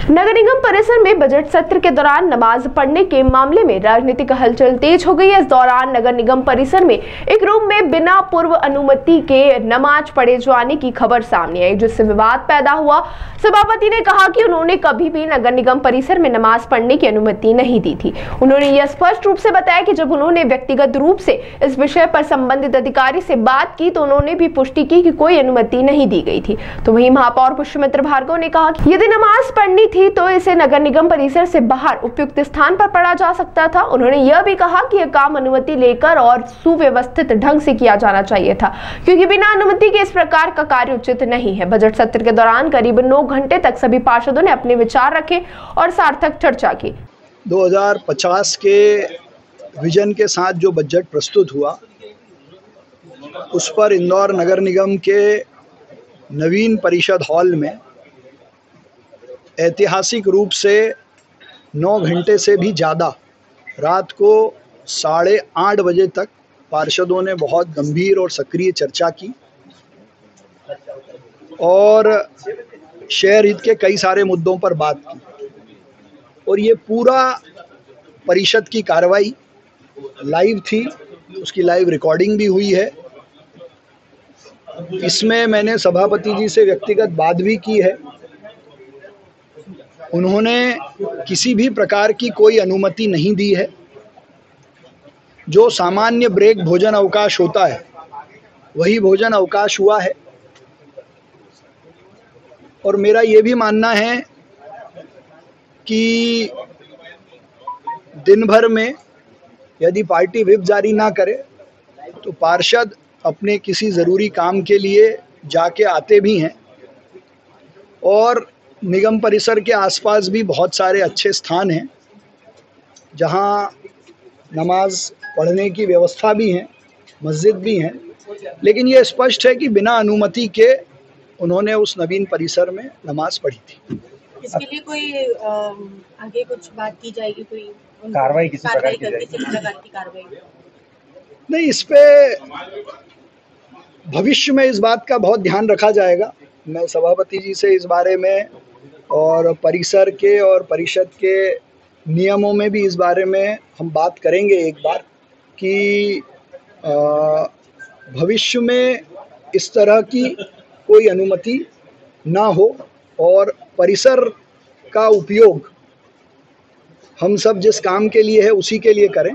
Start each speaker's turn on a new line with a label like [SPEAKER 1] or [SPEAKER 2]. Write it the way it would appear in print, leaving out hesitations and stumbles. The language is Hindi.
[SPEAKER 1] नगर निगम परिसर में बजट सत्र के दौरान नमाज पढ़ने के मामले में राजनीतिक हलचल तेज हो गई है। इस दौरान नगर निगम परिसर में एक रूम में बिना पूर्व अनुमति के नमाज पढ़े जाने की खबर सामने आई, जिससे विवाद पैदा हुआ। सभापति ने कहा कि उन्होंने कभी भी नगर निगम परिसर में नमाज पढ़ने की अनुमति नहीं दी थी। उन्होंने यह स्पष्ट रूप से बताया कि जब उन्होंने व्यक्तिगत रूप से इस विषय पर संबंधित अधिकारी से बात की तो उन्होंने भी पुष्टि की कि कोई अनुमति नहीं दी गई थी। तो वहीं महापौर पुष्यमित्र भार्गव ने कहा कि यदि नमाज पढ़नी थी तो इसे नगर निगम परिसर से बाहर उपयुक्त स्थान पर पढ़ा जा सकता था। उन्होंने यह भी कहा कि यह काम अनुमति लेकर और सुव्यवस्थित ढंग से किया जाना चाहिए था, क्योंकि बिना अनुमति के इस प्रकार का कार्य उचित नहीं है। बजट सत्र के दौरान करीब 9 घंटे तक सभी पार्षदों ने अपने विचार रखे और सार्थक चर्चा की।
[SPEAKER 2] 2050 के विजन के साथ जो बजट प्रस्तुत हुआ उस पर इंदौर नगर निगम के नवीन परिषद हॉल में ऐतिहासिक रूप से 9 घंटे से भी ज़्यादा रात को 8:30 बजे तक पार्षदों ने बहुत गंभीर और सक्रिय चर्चा की और शहर हित के कई सारे मुद्दों पर बात की। और ये पूरा परिषद की कार्रवाई लाइव थी, उसकी लाइव रिकॉर्डिंग भी हुई है। इसमें मैंने सभापति जी से व्यक्तिगत बात भी की है। उन्होंने किसी भी प्रकार की कोई अनुमति नहीं दी है। जो सामान्य ब्रेक भोजन अवकाश होता है वही भोजन अवकाश हुआ है। और मेरा ये भी मानना है कि दिन भर में यदि पार्टी व्हिप जारी ना करे तो पार्षद अपने किसी ज़रूरी काम के लिए जाके आते भी हैं। और निगम परिसर के आसपास भी बहुत सारे अच्छे स्थान हैं जहां नमाज पढ़ने की व्यवस्था भी है, मस्जिद भी हैं। लेकिन ये स्पष्ट है कि बिना अनुमति के उन्होंने उस नवीन परिसर में नमाज पढ़ी थी।
[SPEAKER 3] इसके लिए कोई आगे कुछ बात की जाएगी, कोई
[SPEAKER 4] कार्रवाई किसी प्रकार की
[SPEAKER 3] कार्रवाई?
[SPEAKER 2] नहीं, इस पे भविष्य में इस बात का बहुत ध्यान रखा जाएगा। मैं सभापति जी से इस बारे में और परिसर के और परिषद के नियमों में भी इस बारे में हम बात करेंगे एक बार कि भविष्य में इस तरह की कोई अनुमति ना हो और परिसर का उपयोग हम सब जिस काम के लिए है उसी के लिए करें।